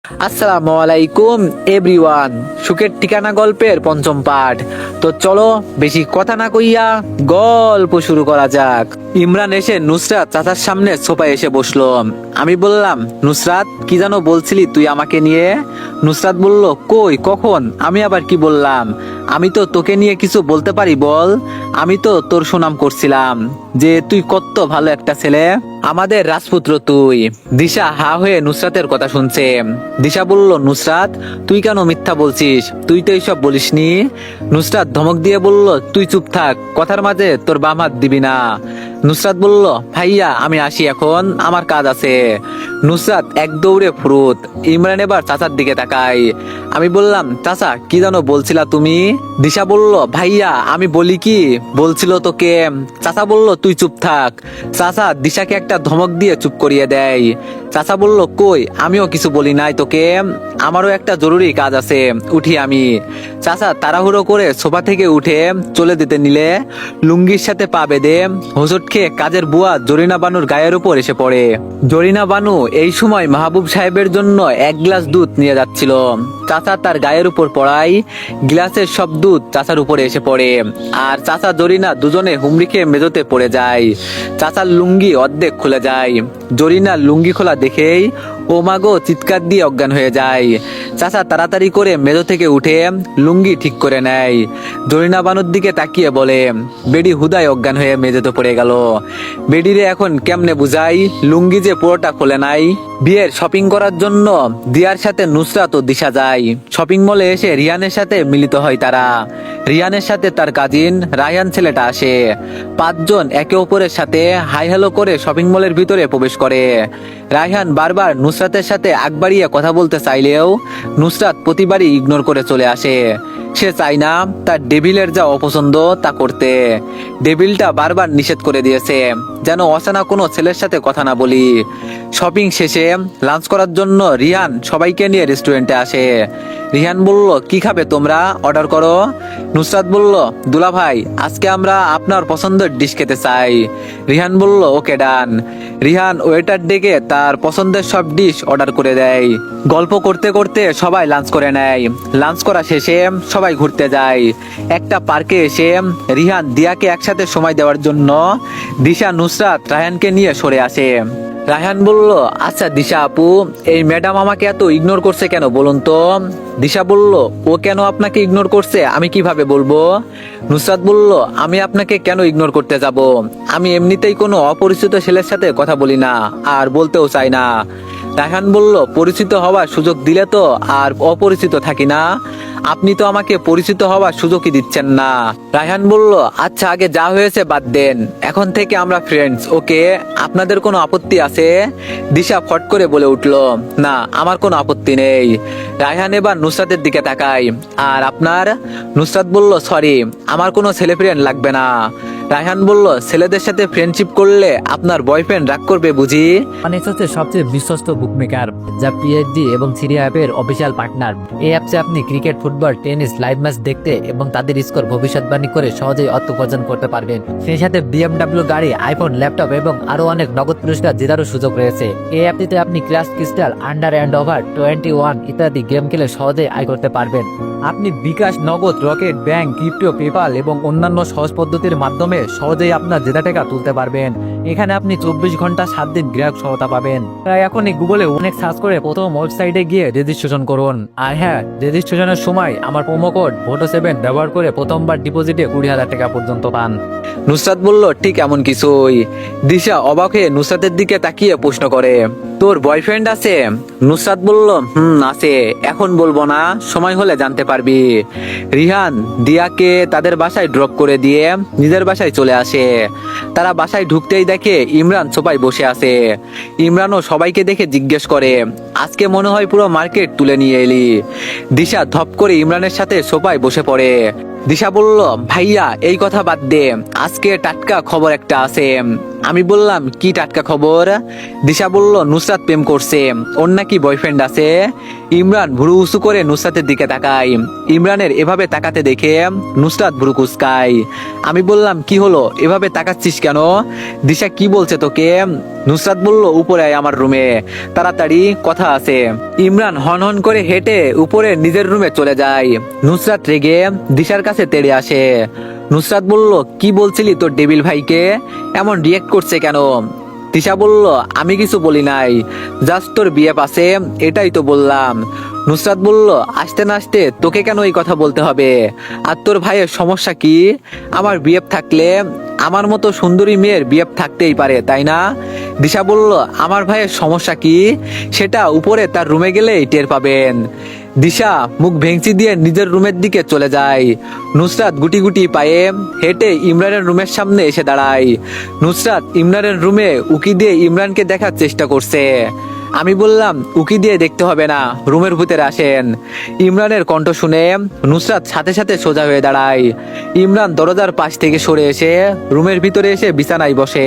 আসসালামু আলাইকুম এভরিওয়ান। সুখের ঠিকানা গল্পের পঞ্চম পাঠ। তো চলো বেশি কথা না কইয়া গল্প শুরু করা যাক। ইমরান এসে নুসরাত চাচার সামনে সোফায় এসে বসলো। আমি বললাম, নুসরাত কি যেন বলছিলি তুই আমাকে নিয়ে? নুসরাত বলল, কই কখন? আমি আবার কি বললাম? আমি তো তোকে নিয়ে কিছু বলতে পারি, বল। আমি তো তোর সুনাম করছিলাম যে তুই কত ভালো একটা ছেলে, আমাদের রাজপুত্র তুই। দিশা হা হয়ে নুসরাতের কথা শুনছে। দিশা বলল, নুসরাত তুই কেন মিথ্যা বলছিস? তুই তো এইসব বলিসনি। নুসরাত ধমক দিয়ে বলল, তুই চুপ থাক, কথার মাঝে তোর বাম হাত দিবি না। নুসরাত বলল, ভাইয়া আমি আসি এখন, আমার কাজ আছে। নুসরাত এক দৌড়ে ফুরুত। ইমরান এবার চাচার দিকে তাকাই। আমি বললাম, চাচা কি যেন বলছিলা তুমি? দিশা বলল, ভাইয়া আমি বলি কি বলছিল তোকে। চাচা বলল, তুই চুপ থাক। চাচা দিশাকে একটা ধমক দিয়ে চুপ করিয়ে দেয়। চাচা বলল, কই আমিও কিছু বলি নাই তোকে, আমারও একটা জরুরি কাজ আছে, উঠি আমি। চাচা তাড়াহুড়ো করে সোফা থেকে উঠে চলে যেতে নিলে লুঙ্গির সাথে পা বেঁধে হোঁচট খেয়ে কাজের বুয়া জরিনা বানুর গায়ের উপর এসে পড়ে। জরিনা বানু এই সময় মাহবুব সাহেবের জন্য এক গ্লাস দুধ নিয়ে যাচ্ছিল। চাচা তার গায়ের উপর পড়ায় গ্লাসের সব দুধ চাচার উপরে এসে পড়ে, আর চাচা জরিনা দুজনে হুমড়ি খেয়ে মেঝোতে পড়ে যায়। চাচার লুঙ্গি অর্ধেক খুলে যায়। জরিনার লুঙ্গি খোলা দেখেই ও মাগো চিৎকার দিয়ে অজ্ঞান হয়ে যায়। চাচা তাড়াতাড়ি করে মেঝো থেকে উঠে লুঙ্গি ঠিক করে নেয়। জরিনা বানুর দিকে তাকিয়ে বলে, বেডি হুদায় অজ্ঞান হয়ে মেঝেতে পড়ে গেল। বেডিরে এখন কেমনে বুঝাই লুঙ্গি যে পুরোটা খোলে নাই। বিয়ের শপিং করার জন্য দিয়ার সাথে নুসরাত ও দিশা যায়। শপিং মলে এসে রিয়ানের সাথে মিলিত হয় তারা। রিয়ানের সাথে তার কাজিন রায়ান ছেলেটা আসে। পাঁচজন একে অপরের সাথে হাই হ্যালো করে শপিং মলের ভিতরে প্রবেশ করে। রায়হান বারবার নুসরাতের সাথে আগ বাড়িয়ে কথা বলতে চাইলেও নুসরাত প্রতিবারই ইগনোর করে চলে আসে। সে চায় না তার ডেভিলের যা অপছন্দ তা করতে। ডেভিলটা বারবার নিষেধ করে দিয়েছে যেন অচেনা কোনো ছেলের সাথে কথা না বলি। শপিং শেষে লাঞ্চ করার জন্য রিহান সবাইকে নিয়ে রেস্টুরেন্টে আসে। রিহান বলল, কি খাবে তোমরা, অর্ডার করো। নুসরাত বলল, দুলা ভাই আজকে আমরা আপনার পছন্দের ডিশ খেতে চাই। রিহান বলল, ওকে ডান। রিহান ওয়েটার ডেকে তার পছন্দের সব ডিশ অর্ডার করে দেয়। গল্প করতে করতে সবাই লাঞ্চ করে নেয়। লাঞ্চ করা শেষে সবাই ঘুরতে যায়। একটা পার্কে এসে রিহান দিয়াকে একসাথে সময় দেওয়ার জন্য দিশা নুসরাত রায়হানকে নিয়ে সরে আসে। রায়হান বলল, আচ্ছা দিশা আপু, এই ম্যাডাম আমাকে এত ইগনোর করছে কেন বলুন তো? দিশা বলল, ও কেন আপনাকে ইগনোর করছে আমি কিভাবে বলবো? নুসরাত বলল, আমি আপনাকে কেন ইগনোর করতে যাব? আমি এমনিতেই কোনো অপরিচিত ছেলের সাথে কথা বলি না, আর বলতেও চাই না। রায়হান বলল, পরিচিত হওয়ার সুযোগ দিলে তো আর অপরিচিত থাকি না। আপনি তো আমাকে পরিচিত হওয়ার সুযোগই দিচ্ছেন না। রায়হান বলল, আচ্ছা আগে যা হয়েছে বাদ দেন, এখন থেকে আমরা ফ্রেন্ডস, ওকে? আপনাদের কোনো আপত্তি আছে? দিশা ফট করে বলে উঠল, না আমার কোনো আপত্তি নেই। রায়হান এবার নুসরাতের দিকে তাকায়, আর আপনার? নুসরাত বলল, সরি আমার কোনো ছেলে ফ্রেন্ড লাগবে না। রায়হান বলল, ছেলেদের সাথে ফ্রেন্ডশিপ করলে আপনার বয়ফ্রেন্ড রাগ করবে বুঝি? অনেক হচ্ছে সবচেয়ে বিশ্বস্ত বুকমেকার, যা পিএইচডি এবং সিরিয়া অ্যাপের অফিসিয়াল পার্টনার। এই অ্যাপসে আপনি cricket, football, tennis live match দেখতে এবং তাদের স্কোর ভবিষ্যৎবাণী করে সহজেই অর্থ উপার্জন করতে পারবেন। সেই সাথে বিএমডব্লিউ গাড়ি, আইফোন, ল্যাপটপ এবং আরো অনেক নগদ পুরস্কার জেতারও সুযোগ রয়েছে। এই অ্যাপটিতে আপনি crash crystal, under and over 21 ইত্যাদি গেম খেলে সহজেই আয় করতে পারবেন। আপনি বিকাশ, নগদ, রকেট, ব্যাংক, ক্রিপ্টো, পেপাল এবং অন্যান্য সহজ পদ্ধতির মাধ্যমে সহজেই আপনার জেতা টাকা তুলতে পারবেন। এখানে আপনি 24 ঘন্টা 7 দিন গ্রাহক সহায়তা পাবেন। তাই এখনই গুগলে অনেক সার্চ করে প্রথম ওয়েবসাইটে গিয়ে রেজিস্ট্রেশন করুন। আর হ্যাঁ, রেজিস্ট্রেশনের সময় আমার প্রোমো কোড VOTO7 ব্যবহার করে প্রথমবার ডিপোজিটে 20,000 টাকা পর্যন্ত পান। নুসরাত বলল, ঠিক এমন কিছুই। দিশা অবাক হয়ে নুসরাতের দিকে তাকিয়ে প্রশ্ন করে, তোর বয়ফ্রেন্ড আছে? নুসরাত বলল, আছে, এখন বলবো না, সময় হলে জানতে পারবি। রিহান দিয়াকে তাদের বাসায় ড্রপ করে দিয়ে নিজের বাসায় চলে আসে। তারা বাসায় ঢুকতেই দেখে ইমরান সোফায় বসে আছে। ইমরানও সবাইকে দেখে জিজ্ঞেস করে, আজকে মনে হয় পুরো মার্কেট তুলে নিয়ে এলি। দিশা ধপ করে ইমরানের সাথে সোফায় বসে পড়ে। দিশা বলল, ভাইয়া এই কথা বাদ দে, আজকে টাটকা খবর একটা আছে। আমি বললাম কি টাটকা খবর? দিশা বলল নুসরাত প্রেম করছে, ওর নাকি বয়ফ্রেন্ড আছে। ইমরান ভুরু উঁচু করে নুসরাতের দিকে তাকায়। ইমরানের এভাবে তাকাতে দেখে নুসরাত ভুরু কুঁচকায়। আমি বললাম কি হলো, এভাবে তাকাচ্ছিস কেন? দিশা কি বলছে তোকে? নুসরাত বলল উপরে আয় আমার রুমে, তাড়াতাড়ি কথা আছে। ইমরান হন হন করে হেঁটে উপরে নিজের রুমে চলে যায়। নুসরাত রেগে দিশার কাছে তেড়ে আসে। নুসরাত বলল কি বলছিলি তোর ডেবিল ভাইকে, এমন রিয়েক্ট করছে কেন? দিশা বলল আমি কিছু বলি নাই, জাস্ট তোর বিয়ে পাশে এটাই তো বললাম। নুসরাত বলল আসতে না আসতে তোকে কেন এই কথা বলতে হবে? আর তোর ভাইয়ের সমস্যা কি? আমার বিয়ে থাকলে আমার মতো সুন্দরী মেয়ের বিয়ে থাকতেই পারে, তাই না? দিশা বলল আমার ভাইয়ের সমস্যা কি সেটা উপরে তার রুমে গেলেই টের পাবেন। দিশা মুখ ভেঙচি দিয়ে নিজের রুমের দিকে চলে যায়। নুসরাত গুটি গুটি পায়ে হেঁটে ইমরানের রুমের সামনে এসে দাঁড়ায়। নুসরাত ইমরানের রুমে উকি দিয়ে ইমরানকে দেখার চেষ্টা করছে। আমি বললাম উকি দিয়ে দেখতে হবে না, রুমের ভিতরে আসেন। ইমরানের কণ্ঠ শুনে নুসরাত সাথে সাথে সোজা হয়ে দাঁড়ায়। ইমরান দরজার পাশ থেকে সরে এসে রুমের ভিতরে এসে বিছানায় বসে।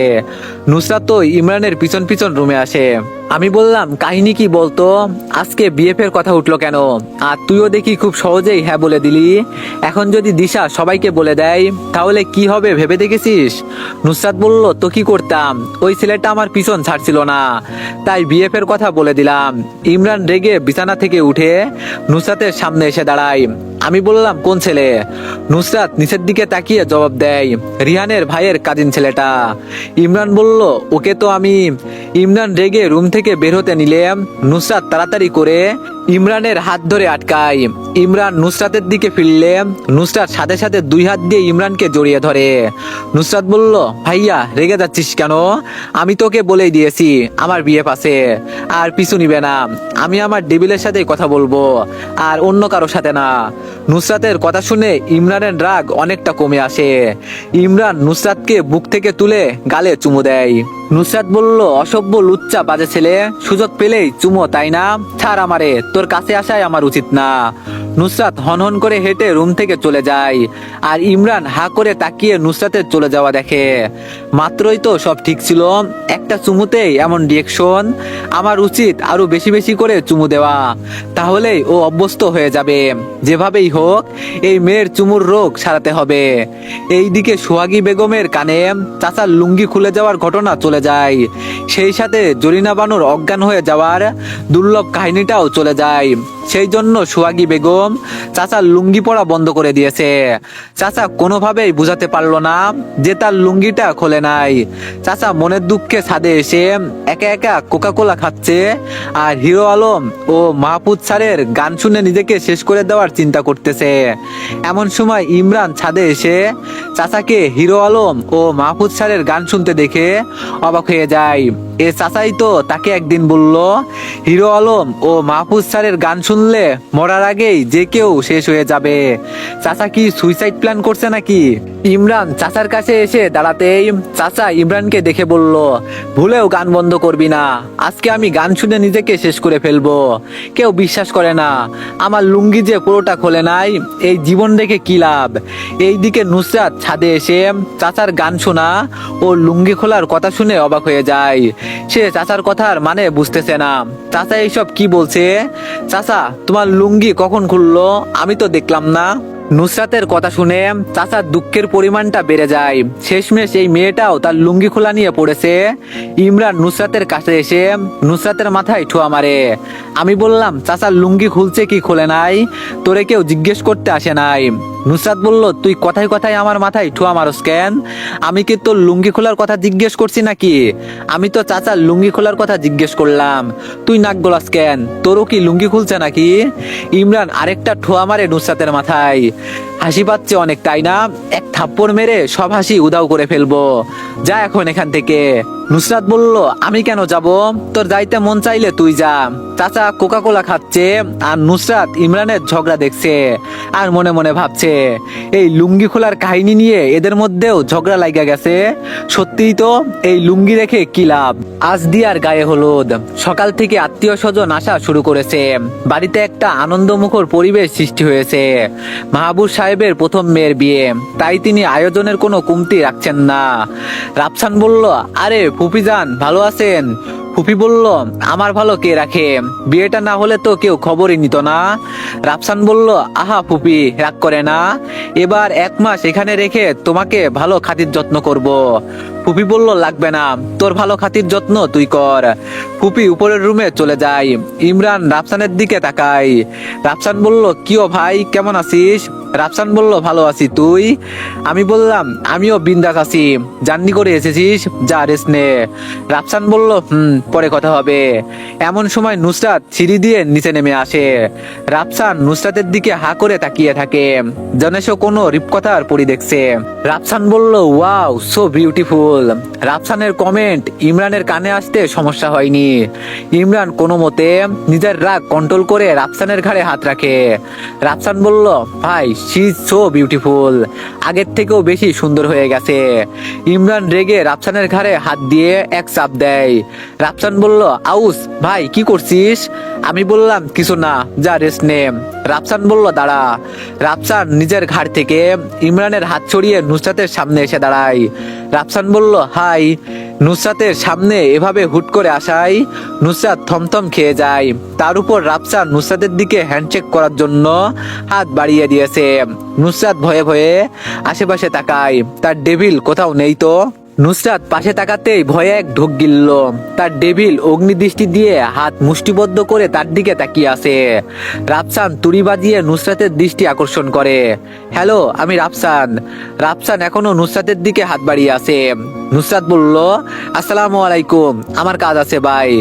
নুসরাত তো ইমরানের পিছন পিছন রুমে আসে। আমি বললাম কাহিনী কি বলতো, আজকে বিএফের কথা উঠলো কেন? আর তুইও দেখি খুব সহজেই হ্যাঁ বলে দিলি। এখন যদি দিশা সবাইকে বলে দেয় তাহলে কি হবে ভেবে দেখেছিস? নুসরাত বলল তো কি করতাম, ওই ছেলেটা আমার পিছন ছাড়ছিল না, তাই বিএফের কথা বলে দিলাম। ইমরান রেগে বিছানা থেকে উঠে নুসরাতের সামনে এসে দাঁড়ায়। আমি বললাম কোন ছেলে? নুসরাত নিচের দিকে তাকিয়ে জবাব দেয় রিহানের ভাইয়ের কাজিন ছেলেটা। ইমরান বলল ওকে তো আমি। ইমরান রেগে রুম থেকে বের হতে নিলে নুসরাত তাড়াতাড়ি করে ইমরানের হাত ধরে আটকায়। ইমরান নুসরাতের দিকে ফিরলে নুসরাত সাথে সাথে দুই হাত দিয়ে ইমরানকে জড়িয়ে ধরে। নুসরাত বলল ভাইয়া রেগে যাচ্ছিস কেন? আমি তোকে বলেই দিয়েছি আমার বিয়ে পাশে, আর পিছু নিবে না। আমি আমার ডেবিলের সাথে কথা বলবো, আর অন্য কারোর সাথে না। নুসরাতের কথা শুনে ইমরানের রাগ অনেকটা কমে আসে। ইমরান নুসরাতকে বুক থেকে তুলে গালে চুমু দেয়। নুসরাত বলল অসভ্য লুচ্চা বাজে ছেলে, সুযোগ পেলেই চুমো তাই না? ছাড় আমারে, তোর কাছে আসাই আমার উচিত না। নুসরাত হনহন করে হেঁটে রুম থেকে চলে যায়। আর ইমরান হা করে তাকিয়ে নুসরাতের চলে যাওয়া দেখে। মাত্রই তো সব ঠিক ছিল, একটা চুমুতেই এমন রিয়েকশন। আমার উচিত আরো বেশি বেশি করে চুমু দেওয়া, তাহলেই ও অভ্যস্ত হয়ে যাবে। যেভাবেই হোক এই মেয়ের চুমুর রোগ সারাতে হবে। এইদিকে সোহাগী বেগমের কানে চাচার লুঙ্গি খুলে যাওয়ার ঘটনা চলে যায়। সেই সাথে জরিনা বানুর অজ্ঞান হয়ে যাওয়ার দুর্লভ কাহিনীটাও চলে যায়। সেই জন্য সোহাগী বেগম চাচার লুঙ্গি পরা বন্ধ করে দিয়েছে। চাচা কোনোভাবেই বুঝাতে পারলো না যে তার লুঙ্গিটা খোলে নাই। চাচা মনের দুঃখে ছাদে এসে একা একা কোকা কোলা খাচ্ছে, আর হিরো আলম ও মাহফুজ স্যারের গান শুনে নিজেকে শেষ করে দেওয়ার চিন্তা করতেছে। এমন সময় ইমরান ছাদে এসে চাচাকে হিরো আলম ও মাহফুজ স্যারের গান শুনতে দেখে অবাক হয়ে যায়। এ চাচাই তো তাকে একদিন বলল হিরো আলম ও মাহফুজ স্যারের গান শুনলে মরার আগেই যে কেউ শেষ হয়ে যাবে। চাচা কি সুইসাইড প্ল্যান করছে নাকি? ইমরান চাচার কাছে এসে দাঁড়াতেই চাচা ইমরানকে দেখে বলল ভুলেও গান বন্ধ করবি না, আজকে আমি গান শুনে নিজেকে শেষ করে ফেলবো। কেউ বিশ্বাস করে না আমার লুঙ্গি যে পুরোটা খোলে নাই, এই জীবন রেখে কি লাভ? এইদিকে নুসরাত ছাদে এসে চাচার গান শোনা ও লুঙ্গি খোলার কথা শুনে অবাক হয়ে যায়। সে চাচার কথার মানে বুঝতেছে না। চাচা এইসব কি বলছে? চাচা তোমার লুঙ্গি কখন খুললো, আমি তো দেখলাম না। নুসরাতের কথা শুনে চাচার দুঃখের পরিমাণটা বেড়ে যায়। শেষমেশ এই মেয়েটাও তার লুঙ্গি খোলা নিয়ে পড়েছে। ইমরান নুসরাতের কাছে এসে নুসরাতের মাথায় ঠোয়া মারে। আমি বললাম চাচার লুঙ্গি খুলছে কি খোলে নাই, তোরে কেউ জিজ্ঞেস করতে আসে নাই। নুসরাত বলল তুই কথায় কথায় আমার মাথায় ঠোয়া মারস কেন? আমি কি তোর লুঙ্গি খোলার কথা জিজ্ঞেস করছি নাকি? আমি তো চাচার লুঙ্গি খোলার কথা জিজ্ঞেস করলাম, তুই নাক গলাস কেন? তোরও কি লুঙ্গি খুলছে নাকি? ইমরান আরেকটা ঠোয়া মারে নুসরাতের মাথায়। হাসি পাচ্ছে অনেক তাই না? এক থাপ্পড় মেরে সব হাসি উদাও করে ফেলবো, যা এখন এখান থেকে। নুসরাত বলল আমি কেন যাব? তোর যাইতে মন চাইলে তুই যা। চাচা কোকা কোলা খাচ্ছে আর নুসরাত ইমরানের ঝগড়া দেখছে, আর মনে মনে ভাবছে এই লুঙ্গি খোলার কাহিনী নিয়ে এদের মধ্যেও ঝগড়া লাগা গেছে। সত্যিই তো এই লুঙ্গি রেখে কি লাভ? আজ দিয়ার গায়ে হলুদ, সকাল থেকে আত্মীয় স্বজন আসা শুরু করেছে। বাড়িতে একটা আনন্দমুখর পরিবেশ সৃষ্টি হয়েছে। মাহবুব সাহেব সাহেবের প্রথম মেয়ের বিয়ে, তাই তিনি আয়োজনের কোনো কমতি রাখছেন না। রাফসান বলল, আরে ফুপিজান ভালো আছেন? ফুপি বলল, আমার ভালো কে রাখে, বিয়েটা না হলে তো কেউ খবরই নিত না। রাফসান বলল, আহা ফুপি রাগ করে না, এবার 1 মাস এখানে রেখে তোমাকে ভালো খাতির যত্ন করব। ফুপি বলল, লাগবে না, তোর ভালো খাতির যত্ন তুই কর। ফুপি উপরের রুমে চলে যায়। ইমরান রাফসানের দিকে তাকায়। রাফসান বলল, কিও ভাই কেমন আছিস? রাফসান বলল, ভালো আছি, তুই? আমি বললাম, আমিও বিন্দাস আছি। জার্নি করে এসেছিস, যা রেস্ট নে। রাফসান বলল, পরে কথা হবে। এমন সময় নুসরাত সিঁড়ি দিয়ে নিচে নেমে আসে। রাফসান নুসরাতের দিকে হা করে তাকিয়ে থাকে, যেন সে কোনো রূপকথার পরি দেখছে। রাফসান বলল, ওয়াও সো বিউটিফুল। রাফসানের কমেন্ট ইমরানের কানে আসতে সমস্যা হয়নি। ইমরান কোনো মতে নিজের রাগ কন্ট্রোল করে রাফসানের ঘাড়ে হাত রাখে। রাফসান বলল, ভাই শি ইজ সো বিউটিফুল, আগের থেকেও বেশি সুন্দর হয়ে গেছে। ইমরান রেগে রাফসানের ঘাড়ে হাত দিয়ে এক চাপ দেয়। রাফসান বলল, আউস ভাই কি করছিস? আমি বললাম, কিছু না, যা রেস্ট নে। রাফসান বলল, দাঁড়া। রাফসান নিজের ঘাড় থেকে ইমরানের হাত ছড়িয়ে নুসরাতের সামনে এসে দাঁড়ায়। রাফসান বলল, হাই। নুসরাতের সামনে এভাবে হুট করে আসায় নুসরাত থমথম খেয়ে যায়। তার উপর রাফসান নুসরাতের দিকে হ্যান্ডশেক করার জন্য হাত বাড়িয়ে দিয়েছে। নুসরাত ভয়ে ভয়ে আশেপাশে তাকায়, তার ডেভিল কোথাও নেই তো। নুসরাত পাশে তাকাতেই ভয়ে এক ঢোক গিলল। তার ডেভিল অগ্নিদৃষ্টি দিয়ে হাত মুষ্টিবদ্ধ করে তার দিকে তাকিয়ে আছে। রাফসান তুড়ি বাজিয়ে নুসরাতের দৃষ্টি আকর্ষণ করে। হ্যালো, আমি রাফসান। রাফসান এখনো নুসরাতের দিকে হাত বাড়িয়ে আছে। নুসরাত বলল, আসসালামু আলাইকুম, আমার কাজ আছে ভাই।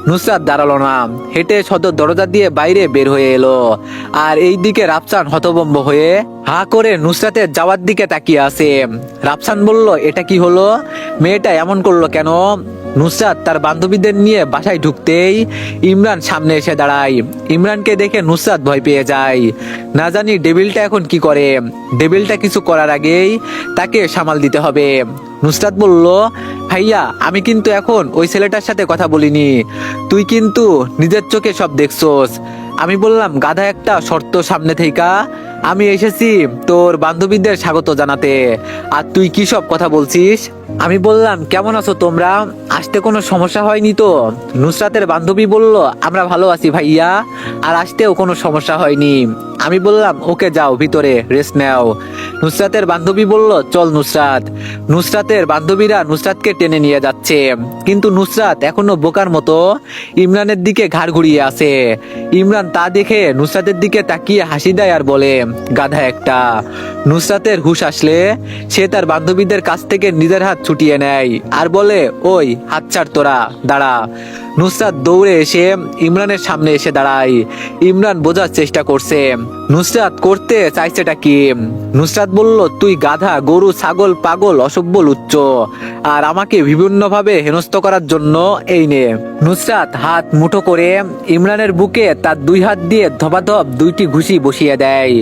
নুসরাত দাঁড়ালো না, হেঁটে সদর দরজা দিয়ে বাইরে বের হয়ে এলো। আর এই দিকে রাফসান হতভম্ব হয়ে হা করে নুসরাতের যাওয়ার দিকে তাকিয়ে আছে। রাফসান বলল, এটা কি হলো? মেয়েটা এমন করলো কেন? নুসরাত তার বান্ধবীদের নিয়ে বাসায় ঢুকতেই ইমরান সামনে এসে দাঁড়ায়। ইমরানকে দেখে নুসরাত ভয় পেয়ে যায়। না জানি ডেভিলটা এখন কি করে। ডেভিলটা কিছু করার আগেই তাকে সামাল দিতে হবে। নুসরাত বলল, ভাইয়া আমি কিন্তু এখন ওই ছেলেটার সাথে কথা বলিনি, তুই কিন্তু নিজের চোখে সব দেখছোস। আমি বললাম, গাধা একটা, শর্ত সামনে থেইকা আমি এসেছি তোর বান্ধবীদের স্বাগত জানাতে, আর তুই কি সব কথা বলছিস? আমি বললাম, কেমন আছো তোমরা? আসতে কোনো সমস্যা হয়নি তো? নুসরাতের বান্ধবী বলল, আমরা ভালো আছি ভাইয়া, আর আসতেও কোনো সমস্যা হয়নি। আমি বললাম, ওকে যাও ভিতরে রেস্ট নাও। নুসরাতের বান্ধবী বলল, চল নুসরাত। নুসরাতের বান্ধবীরা নুসরাতকে টেনে নিয়ে যাচ্ছে, কিন্তু নুসরাত এখনো বোকার মতো ইমরানের দিকে ঘাড় ঘুরিয়ে আছে। ইমরান তা দেখে নুসরাতের দিকে তাকিয়ে হাসি দেয় আর বলে, গাধা একটা। নুসরাতের হুঁশ আসলে সে তার বান্ধবীদের কাছ থেকে নিজের হাত ছুটিয়ে নেয় আর বলে, ওই হাত ছাড়, তোরা দাঁড়া। নুসরাত দৌড়ে এসে ইমরানের সামনে এসে দাঁড়ায়। ইমরান বোঝার চেষ্টা করছে নুসরাত করতে চাইছেটা কি। নুসরাত বলল, তুই গাধা, গরু, ছাগল, পাগল, অসভ্য, লুচ্চ, আর আমাকে বিভিন্নভাবে হেনস্থ করার জন্য এই নে। নুসরাত হাত মুঠো করে ইমরানের বুকে তার 2 হাত দিয়ে ধপাধপ 2টি ঘুষি বসিয়ে দেয়।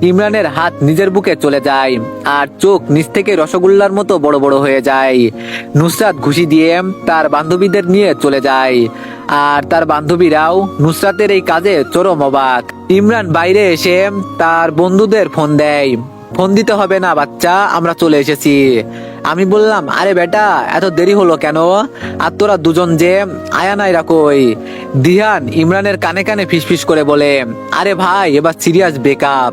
ইমরানের হাত নিজের বুকে চলে যায় আর চোখ নিচ থেকে রসগোল্লার মতো বড় বড় হয়ে যায়। নুসরাত ঘুষি দিয়ে তার বান্ধবীদের নিয়ে চলে যায়, আর তার বান্ধবীরাও নুসরাতের এই কাজে চরম অবাক। ইমরান বাইরে এসে তার বন্ধুদের ফোন দেয়। ফোন দিতে হবে না বাচ্চা, আমরা চলে এসেছি। আমি বললাম, আরে বেটা এত দেরি হলো কেন? আর তোরা দুজন যে আয়ানাইরা কই? দিহান ইমরানের কানে কানে ফিসফিস করে বলে, আরে ভাই এবার সিরিয়াস ব্রেকআপ,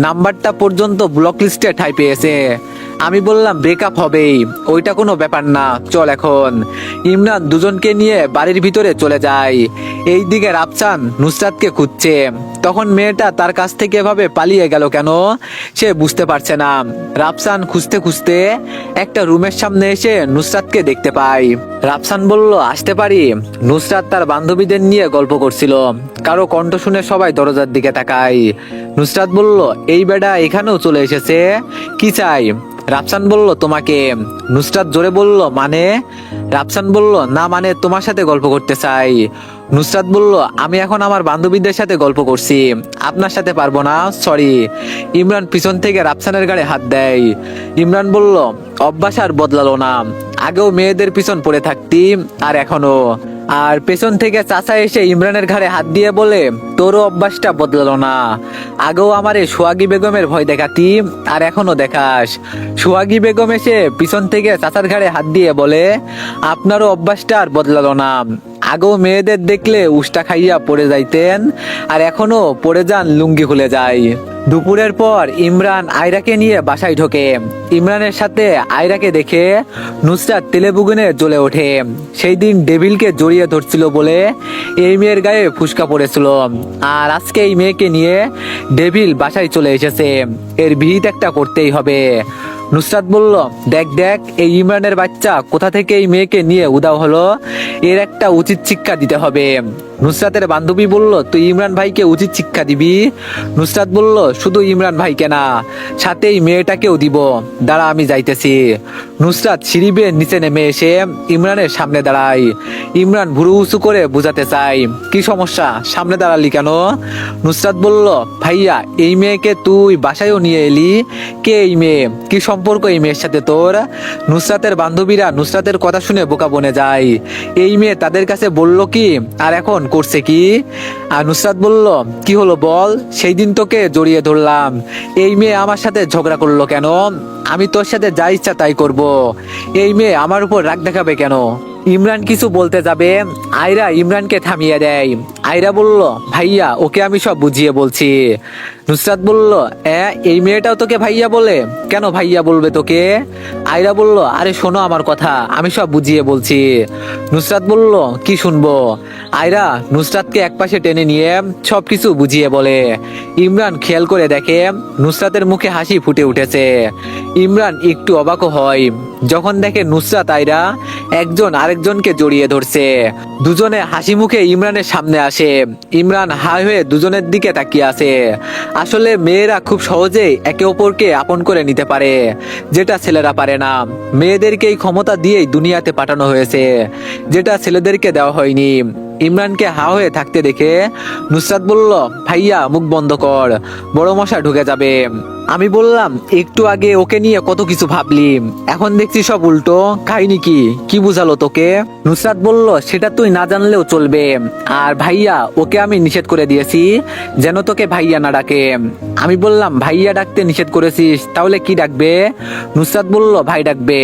নাম্বারটা পর্যন্ত ব্লক লিস্টে ঠাঁই পেয়েছে। আমি বললাম, ব্রেকআপ হবেই, ওইটা কোনো ব্যাপার না, চল এখন। ইমরান দুজনকে নিয়ে বাড়ির ভিতরে চলে যায়। এইদিকে রাফসান নুসরাতকে খুঁজছে। তখন মেয়েটা তার কাছ থেকে এভাবে পালিয়ে গেল কেন সে বুঝতে পারছে না। রাফসান খুঁজতে খুঁজতে একটা রুমের সামনে এসে নুসরাতকে দেখতে পায়। রাফসান বলল, আসতে পারি? নুসরাত তার বান্ধবীদের নিয়ে গল্প করছিল। কারো কণ্ঠ শুনে সবাই দরজার দিকে তাকায়। নুসরাত বলল, এই বেটা এখানেও চলে এসেছে, কি চাই? রাফসান বলল, তোমাকে। নুসরাত জোরে বলল, মানে? রাফসান বলল, না মানে তোমার সাথে গল্প করতে চাই। নুসরাত বলল, আমি এখন আমার বান্ধবীদের সাথে গল্প করছি, আপনার সাথে পারবো না, সরি। ইমরান পিছন থেকে রাফসানের গাড়ে হাত দেয়। ইমরান বলল, অভ্যাস আর বদলালো না, আগেও মেয়েদের পিছন পড়ে থাকতি আর এখনো। আর পেছন থেকে চাচা এসে ইমরানের ঘাড়ে হাত দিয়ে বলে, তোরও অভ্যাসটা বদলালো না। আগেও আমারে সোহাগী বেগমের ভয় দেখাতি, আর এখনো দেখাস। সোহাগী বেগম এসে পিছন থেকে চাচার ঘাড়ে হাত দিয়ে বলে, আপনারও অভ্যাসটা আর বদলালো না। আগেও মেয়েদের দেখলে উষ্টা খাইয়া পড়ে যাইতেন, আর এখনো পড়ে যান লুঙ্গি খুলে যায়। দুপুরের পর ইমরান আয়রাকে নিয়ে বাসায় ঢোকে। ইমরানের সাথে আয়রাকে দেখে নুসরাত তেলে বুগুনে জ্বলে ওঠে। সেই দিন ডেভিলকে জড়িয়ে ধরছিল বলে এই মেয়ের গায়ে ফুসকা পড়েছিল, আর আজকে এই মেয়েকে নিয়ে ডেভিল বাসায় চলে এসেছে। এর বিহিত একটা করতেই হবে। নুসরাত বলল, দেখ দেখ এই ইমরানের বাচ্চা কোথা থেকে এই মেয়েকে নিয়ে উদাও হলো, এর একটা উচিত শিক্ষা দিতে হবে। নুসরাতের বান্ধবী বলল, তুই ইমরান ভাইকে উচিত শিক্ষা দিবি? নুসরাত বলল, শুধু ইমরান ভাইকে না, সাথে এই মেয়েটাকেও দিব, দাঁড়া আমি যাইতেছি। নুসরাত সিঁড়ি বেয়ে নিচে নেমে এসে ইমরানের সামনে দাঁড়ায়। ইমরান ভুরু উঁচু করে বুঝাতে চাই, কি সমস্যা, সামনে দাঁড়ালি কেন? নুসরাত বলল, ভাইয়া এই মেয়েকে তুই বাসায়ও নিয়ে এলি, কে এই মেয়ে, কি সম্পর্ক এই মেয়ের সাথে তোর? নুসরাতের বান্ধবীরা নুসরাতের কথা শুনে বোকা বনে যায়। এই মেয়ে তাদের কাছে বলল কি, আর এখন করছে কি? আর নুসরাত বলল, কি হলো বল, সেই দিন তোকে জড়িয়ে ধরলাম, এই মেয়ে আমার সাথে ঝগড়া করলো কেন? আমি তোর সাথে যা ইচ্ছা তাই করব, এই মেয়ে আমার উপর রাগ দেখাবে কেন? ইমরান কিছু বলতে যাবে, আয়রা ইমরানকে থামিয়ে দেয়। আয়রা বলল, ভাইয়া ওকে আমি সব বুঝিয়ে বলছি। নুসরাত বলল, এই মেয়েটাও তোকে ভাইয়া বলে? কেন ভাইয়া বলবে তোকে? আয়রা বলল, আরে শোনো আমার কথা, আমি সব বুঝিয়ে বলছি। নুসরাত বলল, কি শুনবো? আয়রা নুসরাতকে একপাশে টেনে নিয়ে সবকিছু বুঝিয়ে বলে। ইমরান খেয়াল করে দেখে নুসরাতের মুখে হাসি ফুটে উঠেছে। ইমরান একটু অবাক হয় যখন দেখে নুসরাত আয়রা একজন আরেকজনকে জড়িয়ে ধরছে। দুজনে হাসি মুখে ইমরানের সামনে আসে। ইমরান হাই হয়ে দুজনের দিকে তাকিয়ে আছে। আসলে মেয়েরা খুব সহজেই একে অপরকে আপন করে নিতে পারে, যেটা ছেলেরা পারে না। মেয়েদেরকে এই ক্ষমতা দিয়েই দুনিয়াতে পাঠানো হয়েছে, যেটা ছেলেদেরকে দেওয়া হয়নি। ইমরানকে হা হয়ে থাকতে দেখে নুসরাত বলল, ভাইয়া মুখ বন্ধ কর, বড় মশা ঢুকে যাবে। আমি বললাম, একটু আগে ওকে নিয়ে কত কিছু ভাবলি, এখন দেখছি সব উল্টো, কাহিনী কি, কি বুঝালো তোকে? নুসরাত বলল, সেটা তুই না জানলেও চলবে, আর ভাইয়া ওকে আমি নিষেধ করে দিয়েছি যেন তোকে ভাইয়া না ডাকে। আমি বললাম, ভাইয়া ডাকতে নিষেধ করেছিস, তাহলে কি ডাকবে? নুসরাত বলল, ভাই ডাকবে।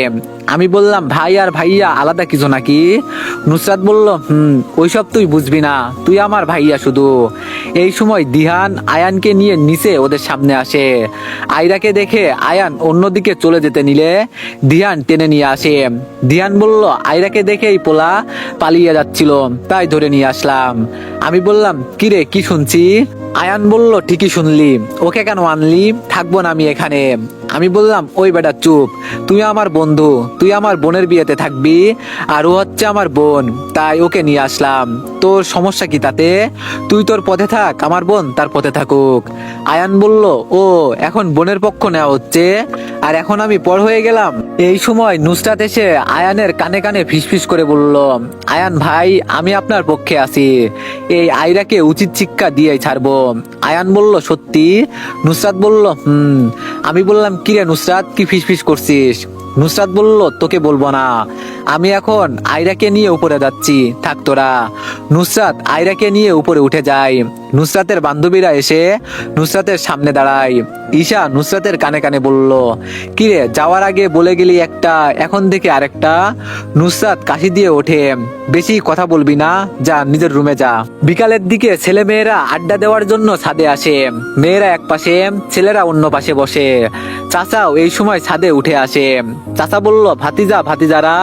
আমি বললাম, ভাই আর ভাইয়া আলাদা কিছু নাকি? নুসরাত বলল, ওইসব তুই বুঝবি না, তুই আমার ভাইয়া শুধু। এই সময় দিহান আয়ানকে নিয়ে নিচে ওদের সামনে আসে। আয়রাকে দেখে আয়ান অন্যদিকে চলে যেতে নিলে দিহান টেনে নিয়ে আসে। দিহান বলল, আয়রাকে দেখে এই পোলা পালিয়ে যাচ্ছিল, তাই ধরে নিয়ে আসলাম। আমি বললাম, কিরে কি শুনছি? আয়ান বলল, ঠিকই শুনলি, ওকে কেন আনলি? থাকবো না আমি এখানে। আমি বললাম, ওই বেটা চুপ, তুই আমার বন্ধু, তুই আমার বোনের বিয়েতে থাকবি, আর ও হচ্ছে আমার বোন, তাই ওকে নিয়ে আসলাম। তোর সমস্যা কি তাতে? তুই তোর পথে থাক, আমার বোন তার পথে থাকুক। আয়ান বলল, ও এখন বোনের পক্ষ নেওয়া হচ্ছে, আর এখন আমি পর হয়ে গেলাম? এই সময় নুসরাত এসে আয়ানের কানে কানে ফিসফিস করে বলল, আয়ান ভাই আমি আপনার পক্ষে আছি, এই আয়রাকে উচিত শিক্ষা দিয়েই ছাড়বো। আয়ান বলল, সত্যি? নুসরাত বলল, আমি বললাম, কিরে নুসরাত কি ফিসফিস করছিস? নুসরাত বলল, তোকে বলবো না, আমি এখন আয়রাকে নিয়ে উপরে যাচ্ছি, থাক তোরা। নুসরাত আয়রাকে নিয়ে উপরে উঠে যায়। নুসরাতের বান্ধবীরা এসে নুসরাতের সামনে দাঁড়ায়। ঈশা নুসরাতের কানে কানে বলল, কিরে যাওয়ার আগে বলে গেলি একটা, এখন থেকে আরেকটা। নুসরাত কাশি দিয়ে ওঠে, বেশি কথা বলবি না, যা নিজের রুমে যা। বিকালের দিকে ছেলে মেয়েরা আড্ডা দেওয়ার জন্য ছাদে আসে। মেয়েরা এক পাশে, ছেলেরা অন্য পাশে বসে। চাচাও এই সময় ছাদে উঠে আসে। চাচা বলল, ভাতিজা ভাতিজারা,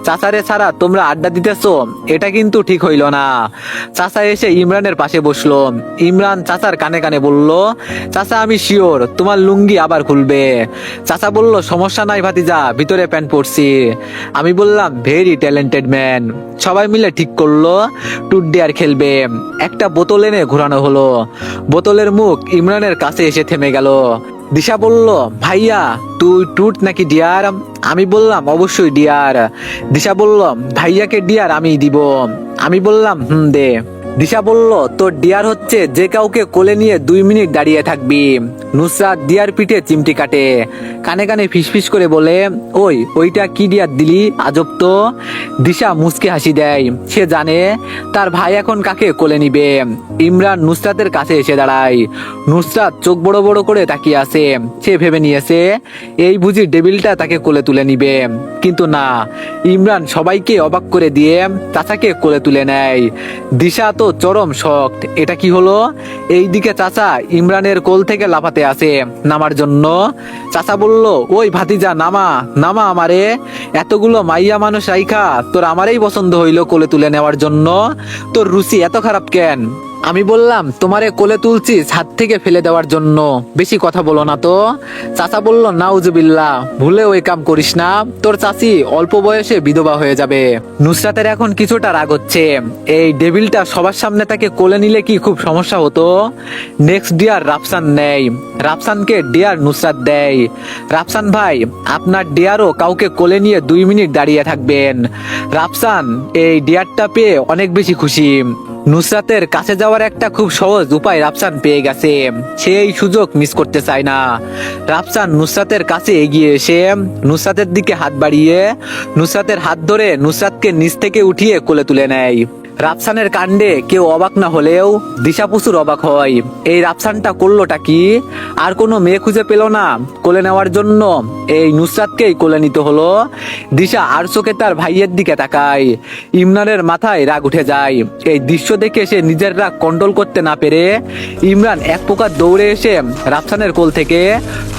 চাচারে ছাড়া তোমরা আড্ডা দিতেছো, এটা কিন্তু ঠিক হইল না। চাচা এসে ইমরানের পাশে বসলো। ইমরান চাচার কানে কানে বলল, চাচা আমি শিওর তোমার লুঙ্গি আবার খুলবে। চাচা বলল, সমস্যা নাই ভাতিজা, ভিতরে প্যান্ট পরছি। আমি বললাম, ভেরি ট্যালেন্টেড ম্যান। সবাই মিলে ঠিক করলো টুট ডেয়ার খেলবে। একটা বোতল এনে ঘোরানো হলো। বোতলের মুখ ইমরানের কাছে এসে থেমে গেল। দিশা বলল, ভাইয়া তুই টুট নাকি ডিয়ার? আমি বললাম, অবশ্যই ডিয়ার। দিশা বলল, ভাইয়াকে ডিয়ার আমি দিব। আমি বললাম, দে। দিশা বলল, তোর ডিয়ার হচ্ছে যে কাউকে কোলে নিয়ে 2 মিনিট দাঁড়িয়ে থাকবি। নুসরাত দিয়ার পিঠে চিমটি কাটে, কানে কানে ফিসফিস করে বলে, ওইটা কি ডিয়ার দিলি, আজব তো। দিশা মুচকে হাসি দেয়, সে জানে তার ভাই এখন কাকে কোলে নিবে। ইমরান নুসরাতের কাছে এসে দাঁড়ায়। নুসরাত চোখ বড় বড় করে তাকিয়ে আছে। সে ভেবে নিয়েছে এই বুঝি ডেভিলটা তাকে কোলে তুলে নিবে, কিন্তু না, ইমরান সবাইকে অবাক করে দিয়ে চাচাকে কোলে তুলে নেয়। দিশা তো চরম শকড, এটা কি হলো। এইদিকে চাচা ইমরানের কোল থেকে লাফাতে আসে নামার জন্য। চাচা বলল, ওই ভাতিজা নামা নামা আমারে, এতগুলো মাইয়া মানুষ রাইখা তোর আমারই পছন্দ হইলো কোলে তুলে নেওয়ার জন্য, তোর রুচি এত খারাপ কেন। আমি বললাম তোমারে কোলে তুলছি ছাদ থেকে ফেলে দেওয়ার জন্য, বেশি কথা বলো না তো। চাচা বলল, নাউজুবিল্লাহ, ভুলে ওই কাম করিস না, তোর চাচি অল্প বয়সে বিধবা হয়ে যাবে। নুসরাতের এখন কিছুটা রাগ হচ্ছে, এই ডেভিলটা সবার সামনে তাকে কোলে নিলে কি খুব সমস্যা হতো। নেক্সট ডিয়ার রাফসান নেয়, রাফসানকে ডিয়ার নুসরাত দেয়। রাফসান ভাই, আপনার ডিয়ারও কাউকে কোলে নিয়ে 2 মিনিট দাঁড়িয়ে থাকবেন। রাফসান এই ডিয়ারটা পেয়ে অনেক বেশি খুশি। নুসরাতের কাছে যাওয়ার একটা খুব সহজ উপায় রাফসান পেয়ে গেছে, সেই সুযোগ মিস করতে চায় না। রাফসান নুসরাতের কাছে এগিয়ে এসে নুসরাতের দিকে হাত বাড়িয়ে নুসরাতের হাত ধরে নুসরাতকে নিচ থেকে উঠিয়ে কোলে তুলে নেয়। রাফসানের কাণ্ডে কেউ অবাক না হলেও দিশা প্রচুর অবাক হয়। এই রাফসানটা করলোটা কি, আর কোনো মেয়ে খুঁজে পেল না কোলে নেওয়ার জন্য, এই নুসরাতকেই কোলে নিতে হলো। দিশা আর চোখে তার ভাইয়ের দিকে তাকায়। ইমরানের মাথায় রাগ উঠে যায়। এই দৃশ্য দেখে সে নিজের রাগ কন্ট্রোল করতে না পেরে ইমরান এক প্রকার দৌড়ে এসে রাফসানের কোল থেকে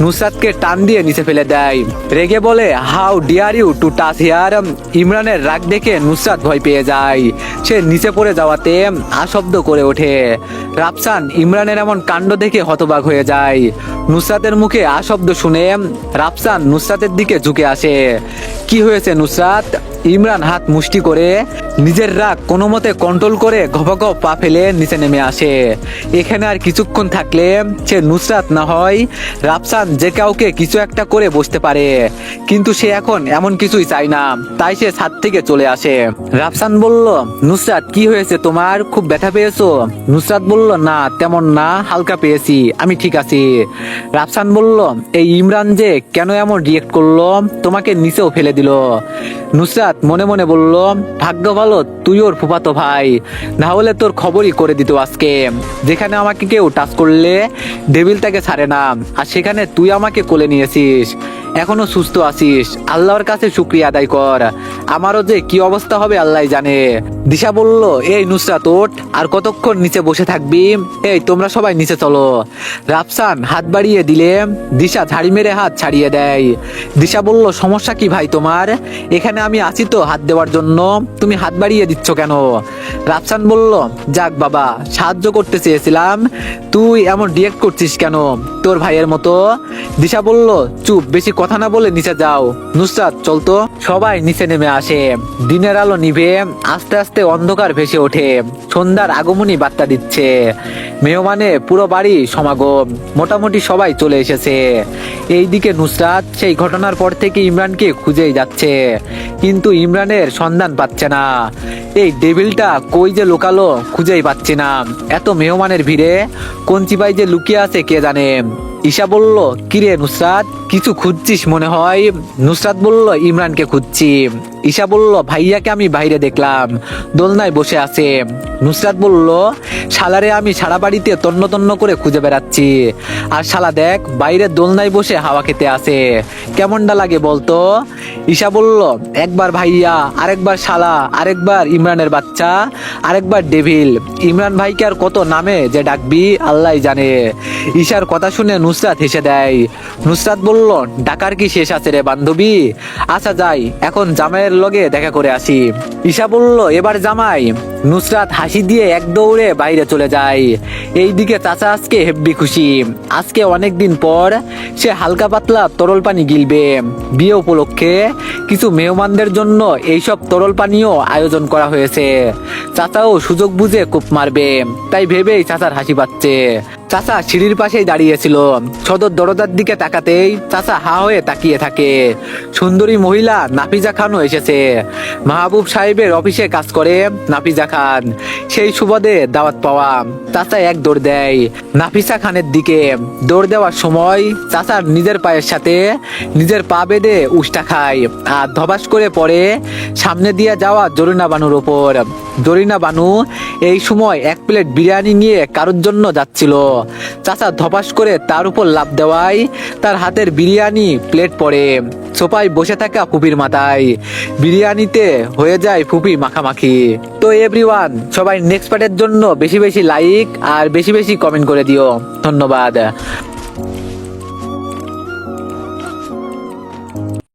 নুসরাতকে টান দিয়ে নিচে ফেলে দেয়। রেগে বলে, how dare you to touch here. ইমরানের রাগ দেখে নুসরাত ভয় পেয়ে যায়। সে নিচে পড়ে যাওয়াতে আশব্দ করে ওঠে। রাফসান ইমরানের এমন কাণ্ড দেখে হতবাক হয়ে যায়। নুসরাতের মুখে আশব্দ শুনে রাফসান নুসরাতের দিকে ঝুঁকে আসে। কি হয়েছে নুসরাত? ইমরান হাত মুষ্টি করে নিজের রাগ কোনো মতে কন্ট্রোল করে ঘপঘপ পা ফেলে নিচে নেমে আসে। এখানে আর কিছুক্ষণ থাকলে সে নুসরাত না হয় রাফসান যে কাউকে কিছু একটা করে বসতে পারে, কিন্তু সে এখন এমন কিছুই চায় না, তাই সে ছাদ থেকে চলে আসে। রাফসান বলল, নুসরাত কি হয়েছে তোমার, খুব ব্যথা পেয়েছো? নুসরাত বলল, না তেমন না, হালকা পেয়েছি, আমি ঠিক আছি। রাফসান বলল, এই ইমরান যে কেন এমন রিয়েক্ট করলো, তোমাকে নিচেও ফেলে দিল। নুসরাত মনে মনে বলল, ভাগ্য ভালো তুই ওর ফুফাতো ভাই, না হলে তোর খবরই করে দিত আজকে। যেখানে আমাকে কেউ টাচ করলে ডেভিল তাকে ছাড়ে না, আর সেখানে তুই আমাকে কোলে নিয়েছিস, এখনো সুস্থ আছিস, আল্লাহর কাছে শুকরিয়া আদায় কর। আমারও যে কি অবস্থা হবে আল্লাহ জানে। দিশা বলল, এই নুসরাত ওঠ, আর কতক্ষণ নিচে বসে থাকবি, এই তোমরা সবাই নিচে চলো। রাফসান হাত বাড়িয়ে দিলে দিশা ঝাড়ি মেরে হাত ছাড়িয়ে দেয়। দিশা বলল, সমস্যা কি ভাই তোমার, এখানে আমি আছি তো হাত দেওয়ার জন্য, তুমি হাত বাড়িয়ে দিচ্ছ কেন? রাফসান বলল, যাক বাবা, সাহায্য করতে চেয়েছিলাম, তুই এমন রিয়েক্ট করছিস কেন তোর ভাইয়ের মতো। দিশা বলল, চুপ, বেশি কথা না বলে নিচে যাও। নুসরাত চল তো। সবাই নিচে নেমে আসে। দিনের আলো নিভে আস্তে আস্তে অন্ধকার ভেসে ওঠে। সন্ধ্যার আগমনী বার্তা দিচ্ছে। মেহমানে পুরো বাড়ি সমাগম, মোটামুটি সবাই চলে এসেছে। এইদিকে নুসরাত সেই ঘটনার পর থেকে ইমরানকে খুঁজেই যাচ্ছে, কিন্তু ইমরানের সন্ধান পাচ্ছে না। এই ডেভিলটা কই যে লুকালো খুঁজেই পাচ্ছে না। এত মেহমানের ভিড়ে কোন চিপাই যে লুকিয়ে আছে কে জানে। ঈশা বলল, কিরে নুসরাত, কিছু খুঁজছিস মনে হয়। নুসরাত বলল, ইমরানকে খুঁজছি। ঈশা বলল, ভাইয়াকে আমি বাইরে দেখলাম, দোলনায় বসে আছে। নুসরাত বলল, শালারে আমি সারা বাড়িতে তন্ন তন্ন করে খুঁজে বেড়াচ্ছি, আর শালা দেখ বাইরে দোলনায় বসে হাওয়া খেতে আছে, কেমনটা লাগে বলতো। ঈশা বলল, একবার ভাইয়া, আরেকবার শালা, আরেকবার ইমরানের বাচ্চা, আরেকবার ডেভিল। ইমরান ভাইকে আর কত নামে যে ডাকবি আল্লাহ জানে। ঈশার কথা শুনে নুসরাত হেসে দেয়। নুসরাত বলল, ডাকার কি শেষ আছে রে বান্ধবী, আচ্ছা যাই, এখন জামাইয়ের লগে দেখা করে আসি। ঈশা বলল, এবার জামাই? নুসরাত হাসি দিয়ে এক দৌড়ে বাইরে চলে যায়। এইদিকে চাচা আজকে হেব্বি খুশি। আজকে অনেকদিন পর সে হালকা পাতলা তরল পানি গিলবে। বিয়ে উপলক্ষে কিছু মেহমানদের জন্য এইসব তরল পানীয় আয়োজন করা হয়েছে। চাচাও সুযোগ বুঝে কূপ মারবে, তাই ভেবেই চাচার হাসি পাচ্ছে। চাচা সিঁড়ির পাশেই দাঁড়িয়েছিল। সদর দরজার দিকে তাকাতেই চাচা হা হয়ে তাকিয়ে থাকে। সুন্দরী মহিলা নাফিজা খানও এসেছে। মাহবুব সাহেবের অফিসে কাজ করে নাফিজা খান, সেই সুবাদে দাওয়াত পাওয়া। চাচা এক দৌড় দেয় নাফিসা খানের দিকে। দৌড় দেওয়ার সময় চাচার নিজের পায়ের সাথে নিজের পা বেঁধে উষ্টা খায় আর ধবাস করে পড়ে সামনে দিয়ে যাওয়া জরিনা বানুর ওপর। জরিনা বানু এই সময় এক প্লেট বিরিয়ানি নিয়ে কারোর জন্য যাচ্ছিল। চাচা ধপাস করে তার উপর লাফ দেওয়ায় তার হাতের বিরিয়ানি প্লেট পড়ে সোফায় বসে থাকা ফুপির মাথায়। বিরিয়ানিতে হয়ে যায় ফুপি মাখামাখি। তো এভরিওয়ান, সবাই নেক্সট পার্টের জন্য বেশি বেশি লাইক আর বেশি বেশি কমেন্ট করে দিও। ধন্যবাদ।